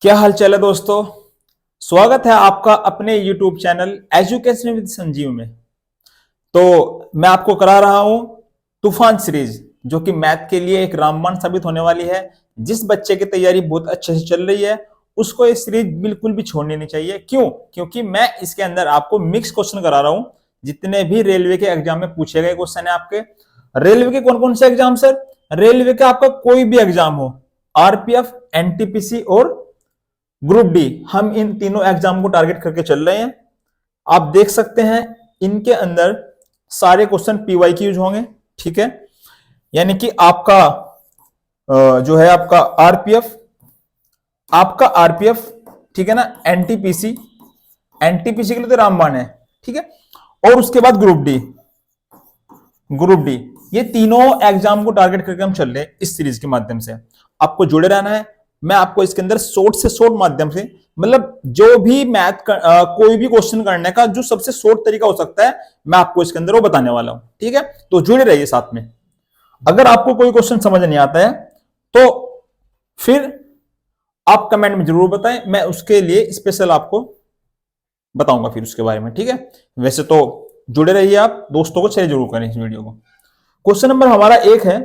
क्या हाल चाल है दोस्तों। स्वागत है आपका अपने YouTube channel education with Sanjeev में। तो मैं आपको करा रहा हूं तूफान सीरीज, जो कि मैथ के लिए एक रामबाण साबित होने वाली है। जिस बच्चे की तैयारी बहुत अच्छे से चल रही है उसको ये सीरीज बिल्कुल भी छोड़नी नहीं चाहिए। क्यों? क्योंकि मैं इसके अंदर आपको मिक्स क्वेश्चन करा रहा हूं। जितने भी रेलवे के एग्जाम में पूछे गए क्वेश्चन है आपके। रेलवे के कौन कौन से एग्जाम सर? रेलवे का आपका कोई भी एग्जाम हो, आरपीएफ, एनटीपीसी और ग्रुप डी, हम इन तीनों एग्जाम को टारगेट करके चल रहे हैं। आप देख सकते हैं इनके अंदर सारे क्वेश्चन पीवाई की यूज होंगे। ठीक है, यानी कि आपका जो है आपका आरपीएफ, ठीक है ना, एनटीपीसी, एनटीपीसी के लिए तो रामबाण है। ठीक है, और उसके बाद ग्रुप डी, ये तीनों एग्जाम को टारगेट करके हम चल रहे हैं इस सीरीज के माध्यम से। आपको जुड़े रहना है। मैं आपको इसके अंदर शॉर्ट से शॉर्ट माध्यम से, मतलब जो भी मैथ कोई भी क्वेश्चन करने का जो सबसे शॉर्ट तरीका हो सकता है, मैं आपको इसके अंदर वो बताने वाला हूं। ठीक है, तो जुड़े रहिए साथ में। अगर आपको कोई क्वेश्चन समझ नहीं आता है तो फिर आप कमेंट में जरूर बताएं, मैं उसके लिए स्पेशल आपको बताऊंगा फिर उसके बारे में। ठीक है, वैसे तो जुड़े रहिए आप, दोस्तों को शेयर जरूर करें इस वीडियो को। क्वेश्चन नंबर हमारा 1 है,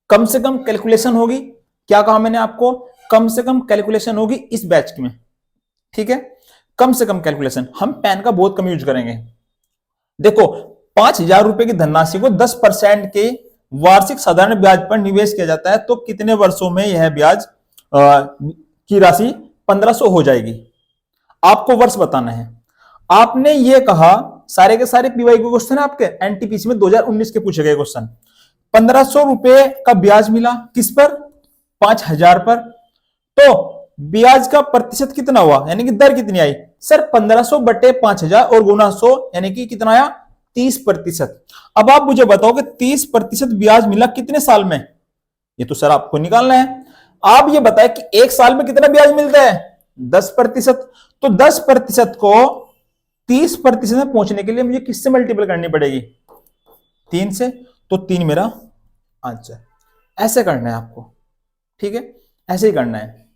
कम से कम कैलकुलेशन होगी। क्या कहा मैंने आपको? कम से कम कैलकुलेशन होगी इस बैच में। ठीक है, कम से कम कैलकुलेशन। हम पेन का बहुत कम यूज करेंगे। देखो, 5,000 रुपए की धनराशि को 10% के वार्षिक साधारण ब्याज पर निवेश किया जाता है तो कितने वर्षों में यह ब्याज की राशि 1,500 हो जाएगी? आपको वर्ष बताना है। आपने ये कहा, सारे के सारे पीवाई के क्वेश्चन है आपके एनटीपीसी में 2019 के पूछे गए क्वेश्चन। 1,500 रुपए का ब्याज मिला किस पर? 5,000 पर। तो ब्याज का प्रतिशत कितना हुआ, यानी कि दर कितनी आई? सर 1,500 बटे 5,000 और गुना 100, यानी कि कितना आया? 30%। अब आप मुझे बताओ कि 30% ब्याज मिला कितने साल में? ये तो सर आपको निकालना है। आप ये बताएं कि एक साल में कितना ब्याज मिलता है? 10%। तो 10% को 30% में पहुंचने के लिए मुझे किससे मल्टीपल करनी पड़ेगी? 3 से। तो 3 मेरा आंसर। ऐसे करना है आपको। ठीक है, ऐसे ही करना है।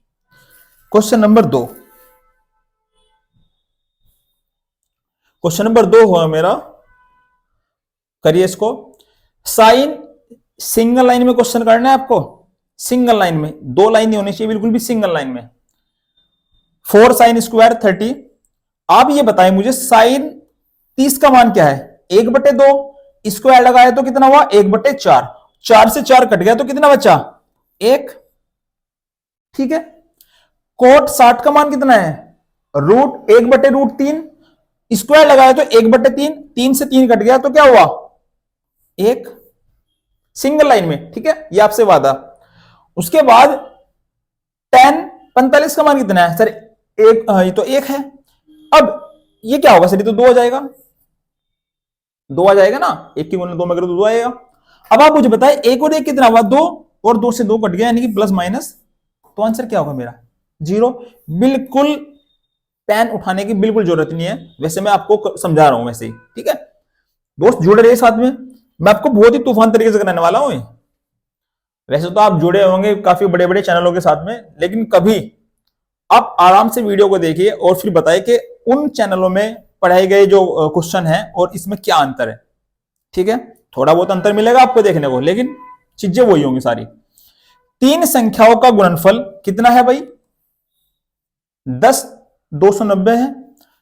क्वेश्चन नंबर 2, क्वेश्चन नंबर 2 हुआ मेरा, करिए इसको। साइन सिंगल लाइन में क्वेश्चन करना है आपको। सिंगल लाइन में, 2 लाइन नहीं होनी चाहिए, बिल्कुल भी सिंगल लाइन में। 4 साइन स्क्वायर 30। आप ये बताएं मुझे, साइन 30 का मान क्या है? 1/2। स्क्वायर लगाया तो कितना हुआ? 1/4। 4 से 4 कट गया तो कितना बचा? 1। ठीक है, कोट 60 का मान कितना है? रूट 1/√3। स्क्वायर लगाया तो 1/3, 3 से 3 कट गया तो क्या हुआ? 1। सिंगल लाइन में। ठीक है, ये आपसे वादा। उसके बाद tan 45 का मान कितना है? सर ये तो 1 है। अब ये क्या होगा सर? ये तो 2 आ जाएगा, 2 आ जाएगा ना, 1 की गुणा 2 में करो तो 2 आएगा। अब आप मुझे बताएं 1 और 1 कितना हुआ? 2, और 2 से 2 कट गया, यानी कि प्लस माइनस। तो आंसर क्या होगा मेरा? 0। बिल्कुल पेन उठाने की बिल्कुल जरूरत नहीं है, वैसे मैं आपको समझा रहा हूं वैसे ही। ठीक है दोस्त, जुड़े रहिए साथ में। मैं आपको बहुत ही तूफान तरीके से कराने वाला हूं। वैसे तो आप जुड़े होंगे काफी बड़े बड़े चैनलों के साथ में, लेकिन कभी आप आराम से वीडियो को देखिए और फिर बताइए कि उन चैनलों में पढ़ाए गए जो क्वेश्चन है और इसमें क्या अंतर है। ठीक है, थोड़ा बहुत अंतर मिलेगा आपको देखने को, लेकिन चीजें वही होंगी सारी। 3 संख्याओं का गुणनफल कितना है भाई? 10 290 है।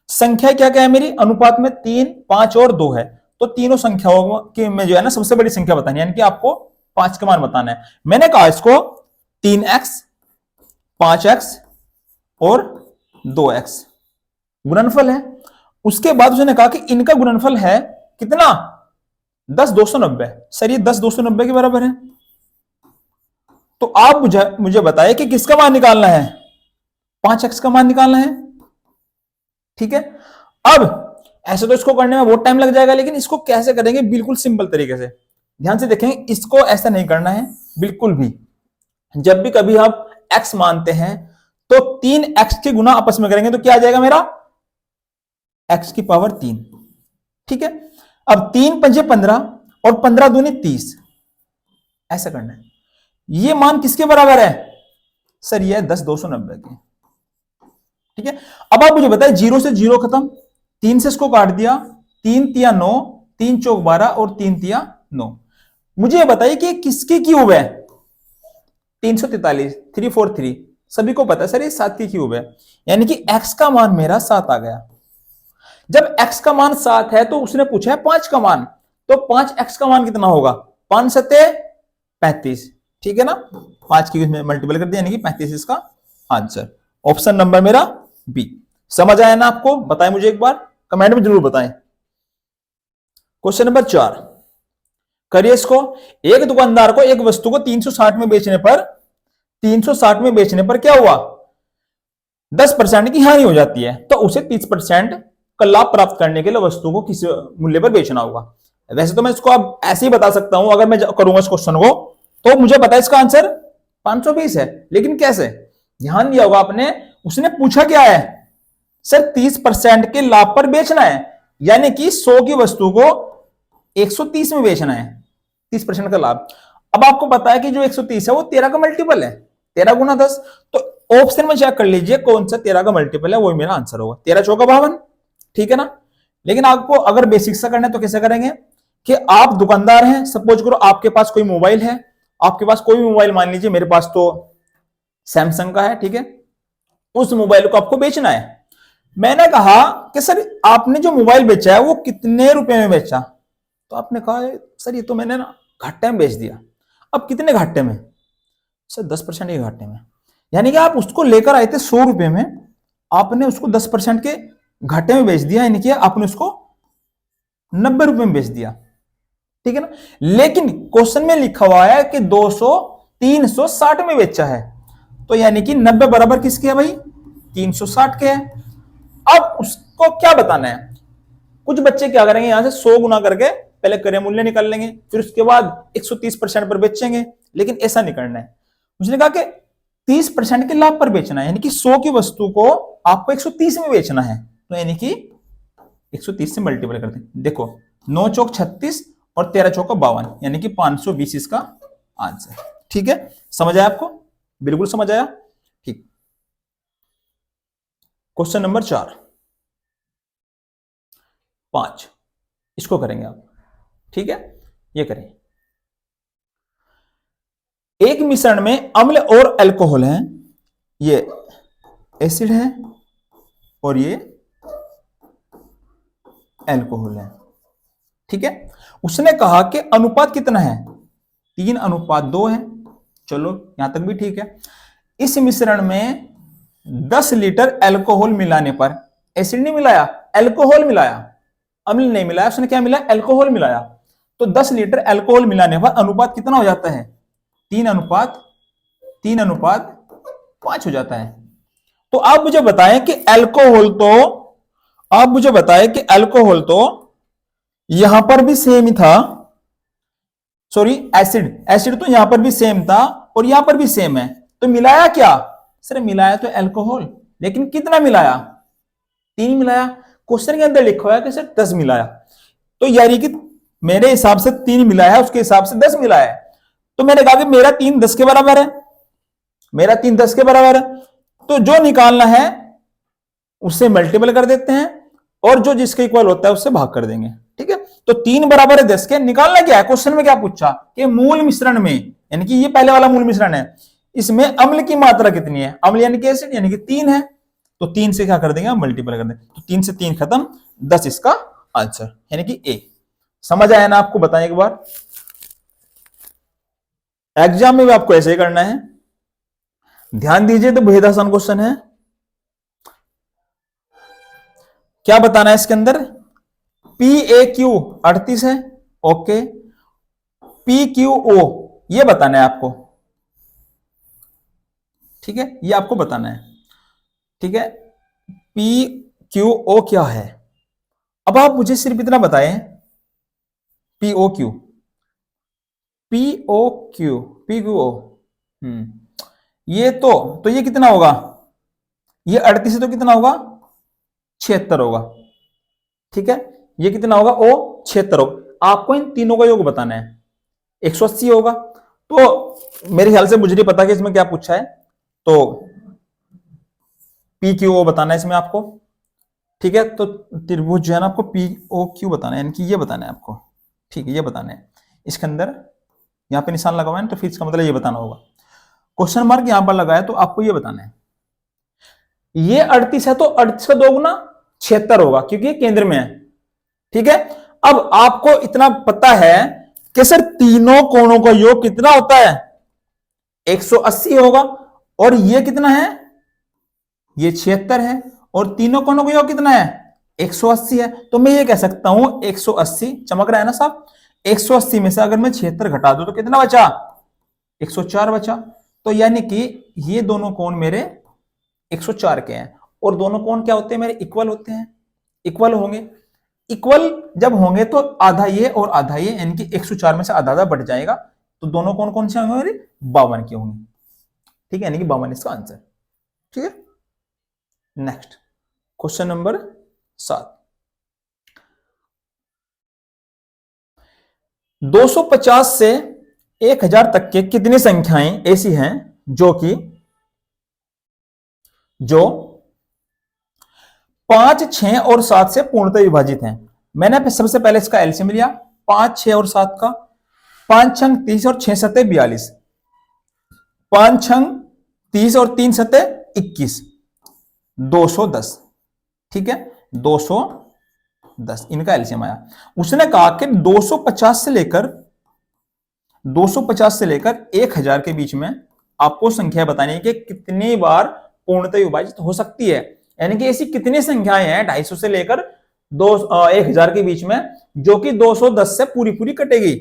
संख्या क्या क्या है मेरी? अनुपात में 3, 5 और 2 है। तो तीनों संख्याओं की में जो है ना, सबसे बड़ी संख्या बतानी है, यानी कि आपको 5 का मान बताना है। मैंने कहा इसको 3x, 5x और 2x गुणनफल है। उसके बाद उसने कहा कि इनका गुणनफल है कितना? 10 290। सर ये 10 290 के बराबर है। तो आप मुझे बताइए कि किसका मान निकालना है? 5x का मान निकालना है। ठीक है, अब ऐसे तो इसको करने में बहुत टाइम लग जाएगा, लेकिन इसको कैसे करेंगे? बिल्कुल सिंपल तरीके से। ध्यान से देखेंगे, इसको ऐसा नहीं करना है बिल्कुल भी। जब भी कभी आप x मानते हैं तो 3x के गुना आपस में करेंगे तो क्या आ जाएगा मेरा? x की पावर 3। ठीक है, अब 3 पंजे 15 और 15 दूनी 30, ऐसा करना है। ये मान किसके बराबर है? सर ये है 10 290 के। ठीक है। अब आप मुझे बताएं, 0 से 0 खत्म, 3 से इसको काट दिया, 3 तिया 9, 3 चौक 12 और 3 तिया 9। मुझे ये बताइए कि किसकी क्यूब है? 343, 343। सभी को पता है सर ये 7 की क्यूब है, यानी कि x का मान मेरा 7 आ गया। जब x का मान 7 है तो उसने पूछा है 5 का मान, तो 5x का मान कितना होगा? 5 सत्ते 35, ठीक है ना। 5 की में मल्टीपल कर दिया, यानी कि 35 इसका आंसर। ऑप्शन नंबर मेरा बी। समझ आया ना आपको? बताएं मुझे एक बार, कमेंट में जरूर बताएं। क्वेश्चन नंबर 4 करिए इसको। एक दुकानदार को एक वस्तु को 360 में बेचने पर 360 में बेचने पर क्या हुआ? 10% की हानि हो जाती है, तो उसे 30% का लाभ प्राप्त करने के लिए वस्तु को किस मूल्य पर बेचना होगा। वैसे तो मैं इसको अब ऐसे ही बता सकता हूं, अगर मैं करूंगा इस क्वेश्चन को, तो मुझे पता है इसका आंसर 520 है, लेकिन कैसे? ध्यान दिया होगा आपने, उसने पूछा क्या है सर? 30% के लाभ पर बेचना है, यानी कि 100 की वस्तु को 130 में बेचना है, 30% का लाभ। अब आपको पता है कि जो 130 है वो 13 का मल्टीपल है, 13 गुना 10। तो ऑप्शन में चेक कर लीजिए कौन सा 13 का मल्टीपल है, वही मेरा आंसर होगा। 13 चौका 52, ठीक है ना। लेकिन आपको अगर बेसिक सा करना है तो कैसे करेंगे कि आप दुकानदार हैं, सपोज करो आपके पास कोई मोबाइल है, आपके पास कोई भी मोबाइल, मान लीजिए मेरे पास तो सैमसंग का है, ठीक है। उस मोबाइल को आपको बेचना है। मैंने कहा कि सर आपने जो मोबाइल बेचा है वो कितने रुपए में बेचा? तो आपने कहा सर ये तो मैंने ना घाटे में बेच दिया। अब कितने घाटे में? सर 10% के घाटे में। यानी कि आप उसको लेकर आए थे 100 रुपए में, आपने उसको 10% के घाटे में बेच दिया, यानी कि आपने उसको 90 रुपए में बेच दिया, ठीक है ना। लेकिन क्वेश्चन में लिखा हुआ है कि 360 में बेचा है, तो यानी कि 90 बराबर किसके है भाई? 360 के है। अब उसको क्या बताना है? कुछ बच्चे क्या करेंगे, यहां से 100 गुना करके पहले क्रय मूल्य निकाल लेंगे, फिर उसके बाद 130% पर बेचेंगे, लेकिन ऐसा नहीं करना है। उसने कहा कि 30% के लाभ पर बेचना है, यानी कि 100 की वस्तु को आपको 130 में बेचना है, तो यानी कि 130 से मल्टीपल करते हैं। देखो 9 चौक 36 और 13 चौका 52, यानी कि 520 इसका आंसर, ठीक है। समझ आया आपको? बिल्कुल समझ आया, ठीक। क्वेश्चन नंबर 5 इसको करेंगे आप, ठीक है। ये करें, एक मिश्रण में अम्ल और अल्कोहल है, ये एसिड है और ये अल्कोहल है, ठीक है। उसने कहा कि अनुपात कितना है? 3:2 है। चलो यहां तक भी ठीक है। इस मिश्रण में 10 लीटर अल्कोहल मिलाने पर, एसिड नहीं मिलाया, अल्कोहल मिलाया, अम्ल नहीं मिलाया, उसने क्या मिलाया? अल्कोहल मिलाया। तो 10 लीटर अल्कोहल मिलाने पर अनुपात कितना हो जाता है? 3:5 हो जाता है। तो आप मुझे बताएं कि अल्कोहल तो यहां पर भी सेम ही था, सॉरी एसिड तो यहां पर भी सेम था और यहां पर भी सेम है, तो मिलाया क्या? सर मिलाया तो अल्कोहल, लेकिन कितना मिलाया? 3 मिलाया। क्वेश्चन के अंदर लिखा हुआ है कि सर 10 मिलाया, तो यानी कि मेरे हिसाब से 3 मिलाया है, उसके हिसाब से 10 मिलाया है। तो मैंने कहा कि मेरा 3 10 के बराबर है, मेरा 3 10 के बराबर है, तो जो निकालना है उससे मल्टीपल कर देते हैं और जो जिसके इक्वल होता है उससे भाग कर देंगे, ठीक है। तो 3 बराबर है 10 के। निकालना क्या है? क्वेश्चन में क्या पूछा कि मूल मिश्रण में, यानी कि ये पहले वाला मूल मिश्रण है, इसमें अम्ल की मात्रा कितनी है? अम्ल यानी कि एसिड, यानी कि 3 है, तो 3 से क्या कर देंगे? मल्टीपल कर देंगे। तो 3 से 3 खत्म, 10 इसका आंसर, यानी कि ए। समझ आया ना आपको? बताएं एक बार, एग्जाम में भी आपको ऐसे ही करना है। ध्यान दीजिए, तो बेहद आसान क्वेश्चन है। क्या बताना है इसके अंदर? PAQ 38 है, ओके। PQO ये बताना है आपको, ठीक है, ये आपको बताना है, ठीक है। PQO क्या है? अब आप मुझे सिर्फ इतना बताएं, POQ POQ PQO, ये तो ये कितना होगा? ये 38 तो कितना होगा? 76 होगा, ठीक है। ये कितना होगा? O 76 होगा। आपको इन तीनों का योग बताना है, 180 होगा। तो मेरे ख्याल से मुझे नहीं पता कि इसमें क्या पूछा है, तो पी क्यू ओ बताना है इसमें आपको, ठीक है। तो त्रिभुज जो है ना आपको पी ओ क्यू बताना है, यानी कि ये बताना है आपको, ठीक है, ये बताना है। इसके अंदर यहाँ पे निशान लगा हुआ है तो फिर इसका मतलब ये बताना होगा। क्वेश्चन मार्क यहां पर लगा है तो आपको ये बताना है। ये 38 है तो 38 का 2 गुना 76 होगा, क्योंकि ये केंद्र में है, ठीक है। अब आपको इतना पता है कि सर तीनों कोणों का योग कितना होता है, 180 होगा, और ये कितना है, ये 76 है, और तीनों कोणों का योग कितना है, 180 है। तो मैं ये कह सकता हूं 180, चमक रहा है ना साहब, 180 में से अगर मैं 76 घटा दूं तो कितना बचा, 104 बचा। तो यानी कि ये दोनों कोण मेरे 104 के हैं, और दोनों कोण क्या होते हैं मेरे, इक्वल होते हैं, इक्वल होंगे। इक्वल जब होंगे तो आधा ये और आधा ये, यानी कि 104 में से आधा आधा बढ़ जाएगा, तो दोनों कोण कौन से होंगे मेरे, 52 के होंगे, ठीक है, यानी कि 52 इसका आंसर, ठीक है। नेक्स्ट क्वेश्चन नंबर 7, 250 से 1000 तक के कितनी संख्याएं ऐसी हैं जो 5, 6 और 7 से पूर्णतः विभाजित हैं। मैंने सबसे पहले इसका एलसीएम लिया 5, 6 और 7 का, 5 छंग 30 और 6 सते 42, 5 छंग 30 और 3 सते 21, 210, ठीक है, 210 इनका एलसीएम आया। उसने कहा कि 250 से लेकर 1000 के बीच में आपको संख्या बतानी है कि कितनी बार पूर्णतः विभाजित हो सकती है, यानी कि ऐसी कितनी संख्याएं हैं 250 से लेकर 1000 के बीच में जो कि 210 से पूरी पूरी कटेगी,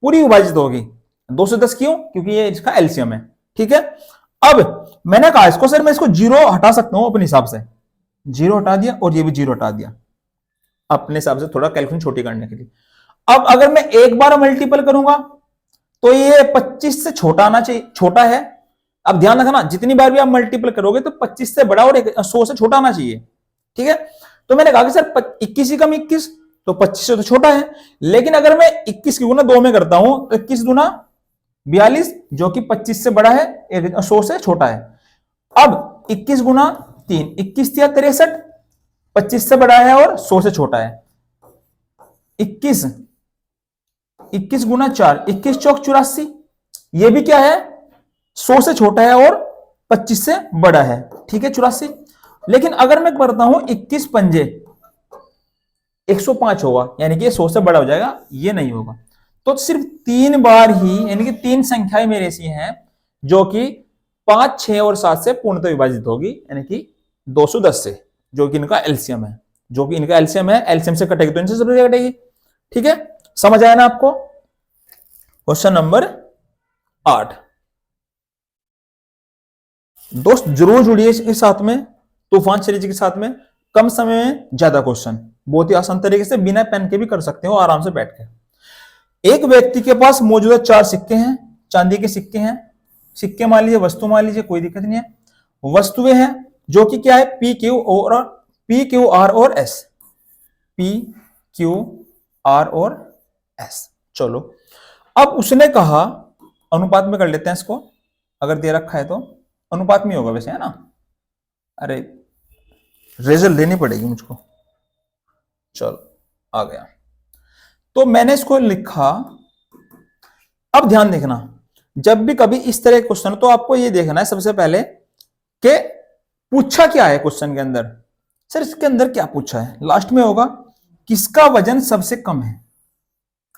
पूरी विभाजित होगी। 210 क्यों, क्योंकि ये इसका एलसीएम है, ठीक है। अब मैंने कहा इसको सर मैं इसको 0 हटा सकता हूं अपने हिसाब से, 0 हटा दिया और ये भी 0 हटा दिया अपने हिसाब से, थोड़ा कैलकुलेशन छोटी करने के लिए। अब अगर मैं एक बार मल्टीपल करूंगा तो ये 25 से छोटा आना चाहिए, छोटा है। अब ध्यान रखना जितनी बार भी आप मल्टीपल करोगे तो 25 से बड़ा और 100 से छोटा आना चाहिए, ठीक है। तो मैंने कहा कि सर 21 ही कम 21, तो 25 से तो छोटा है। लेकिन अगर मैं 21 की गुना 2 में करता हूं तो 21 गुना 42 जो कि 25 से बड़ा है, 100 से छोटा है। अब 21 गुना 3, 21 या 63, 25 से बड़ा है और 100 से छोटा है। 21 गुना 4, 21 चौक 84, ये भी क्या है, 100 से छोटा है और 25 से बड़ा है, ठीक है, 84। लेकिन अगर मैं करता हूं 21 पंजे 105 होगा, यानी कि ये 100 से बड़ा हो जाएगा, ये नहीं होगा। तो सिर्फ 3 बार ही, यानी कि 3 संख्याएं मेरे ऐसी हैं जो कि 5, 6 और 7 से पूर्णतः विभाजित होगी, यानी कि 210 से, जो कि इनका एलसीएम है, एलसीएम से कटेगी तो इनसे सबसे कटेगी, ठीक है। समझ आया ना आपको। क्वेश्चन नंबर 8, दोस्त जरूर जुड़िए इसके साथ में, तूफान सीरीज के साथ में। कम समय में ज्यादा क्वेश्चन, बहुत ही आसान तरीके से बिना पेन के भी कर सकते हो आराम से बैठ के। एक व्यक्ति के पास मौजूदा 4 सिक्के हैं, चांदी के सिक्के हैं, सिक्के मान लीजिए, वस्तु मान लीजिए, कोई दिक्कत नहीं है। वस्तुएं हैं जो कि क्या है, पी क्यू आर और एस, पी क्यू आर और एस। चलो अब उसने कहा, अनुपात में कर लेते हैं इसको, अगर दे रखा है तो अनुपात में होगा वैसे, है ना। अरे रिजल्ट देनी पड़ेगी मुझको, चलो आ गया। तो मैंने इसको लिखा। अब ध्यान देखना, जब भी कभी इस तरह के क्वेश्चन तो आपको ये देखना है सबसे पहले कि पूछा क्या है क्वेश्चन के अंदर। सर इसके अंदर क्या पूछा है, लास्ट में होगा किसका वजन सबसे कम है।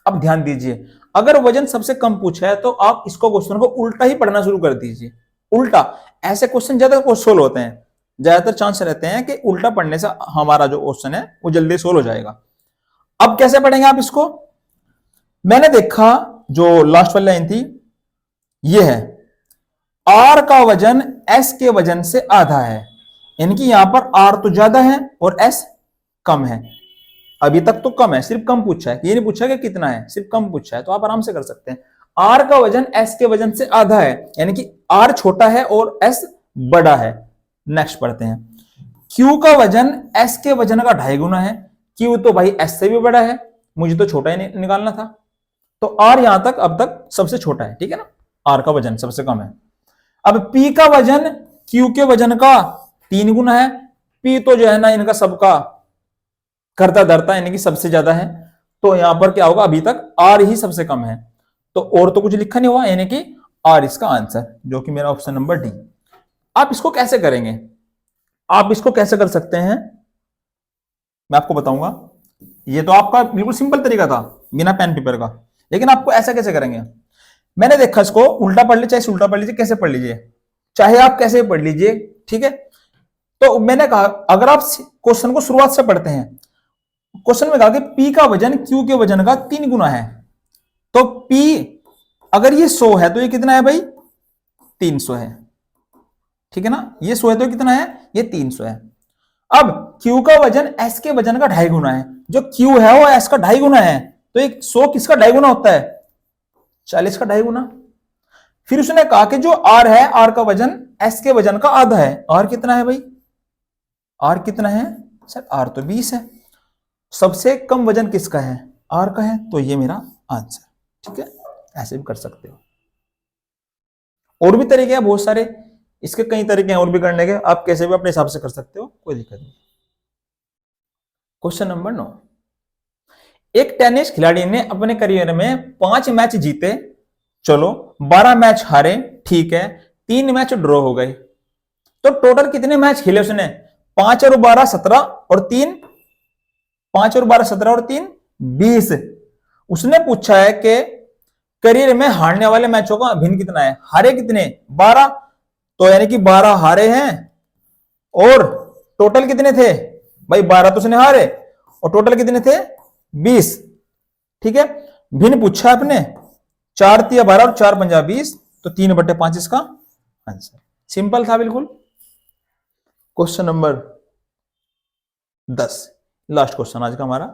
अब ध्यान दीजिए, अगर वजन सबसे कम पूछा है तो आप इसको क्वेश्चन को उल्टा ही पढ़ना शुरू कर दीजिए। उल्टा, ऐसे क्वेश्चन ज्यादा सोल्व होते हैं, ज्यादातर चांस रहते हैं कि उल्टा पढ़ने से हमारा जो क्वेश्चन है वो जल्दी सोल्व हो जाएगा। अब कैसे पढ़ेंगे आप इसको, मैंने देखा जो लास्ट वाली लाइन थी ये है, आर का वजन एस के वजन से आधा है, यानी कि यहां पर आर तो ज्यादा है और एस कम है। अभी तक तो कम है, सिर्फ कम पूछा है, ये नहीं पूछा कि कितना है, सिर्फ कम पूछा है, तो आप आराम से कर सकते हैं। आर का वजन एस के वजन से आधा है, यानी कि आर छोटा है और एस बड़ा है। नेक्स्ट पढ़ते हैं, क्यू का वजन एस के वजन का 2.5 गुना है। क्यू तो भाई एस से भी बड़ा है, मुझे तो छोटा ही निकालना था, तो आर यहां तक अब तक सबसे छोटा है, ठीक है ना, आर का वजन सबसे कम है। अब पी का वजन क्यू के वजन का 3 गुना है। पी तो जो है ना इनका सबका करता धरता यानी कि सबसे ज्यादा है, तो यहां पर क्या होगा, अभी तक आर ही सबसे कम है, तो और तो कुछ लिखा नहीं हुआ, यानी कि आर इसका आंसर, जो कि मेरा ऑप्शन नंबर डी। आप इसको कैसे करेंगे, आप इसको कैसे कर सकते हैं मैं आपको बताऊंगा। ये तो आपका बिल्कुल सिंपल तरीका था बिना पेन पेपर का, लेकिन आपको ऐसा कैसे करेंगे। मैंने देखा इसको उल्टा पढ़ लीजिए, चाहे उल्टा पढ़ लीजिए, कैसे पढ़ लीजिए, चाहे आप कैसे पढ़ लीजिए, ठीक है। तो मैंने कहा अगर आप क्वेश्चन को शुरुआत से पढ़ते हैं, क्वेश्चन में कहा कि P का वजन Q के वजन का 3 गुना है, तो P अगर ये 100 है तो ये कितना है भाई, 300 है, ठीक है ना। ये 100 है तो कितना है, ये 300 है। अब Q का वजन S के वजन का 2.5 गुना है, जो Q है वो S का 2.5 गुना है, तो एक 100 किसका 2.5 गुना होता है, 40 का 2.5 गुना। फिर उसने कहा कि जो R है, R का वजन S के वजन का आधा है। R कितना है भाई, R कितना है सर, R तो 20 है। सबसे कम वजन किसका है, R का है, तो ये मेरा आंसर, ठीक है। ऐसे भी कर सकते हो, और भी तरीके हैं बहुत सारे, इसके कई तरीके हैं और भी करने के, आप कैसे भी अपने हिसाब से कर सकते हो, कोई दिक्कत नहीं। क्वेश्चन नंबर 9, एक टेनिस खिलाड़ी ने अपने करियर में 5 मैच जीते, चलो 12 मैच हारे, ठीक है, 3 मैच ड्रॉ हो गए, तो टोटल कितने मैच खेले उसने, 5 और 12 17 और 3 5 और 12 17 और 3 20। उसने पूछा है कि करियर में हारने वाले मैचों का भिन्न कितना है, हारे कितने 12, तो यानी कि 12 हारे हैं, और टोटल कितने थे भाई, 12 तो उसने हारे और टोटल कितने थे 20, ठीक है। भिन्न पूछा आपने, 4 तिया 12 और 4 पंजा 20, तो 3/5 इसका आंसर। सिंपल था बिल्कुल। क्वेश्चन नंबर 10, लास्ट क्वेश्चन आज का हमारा,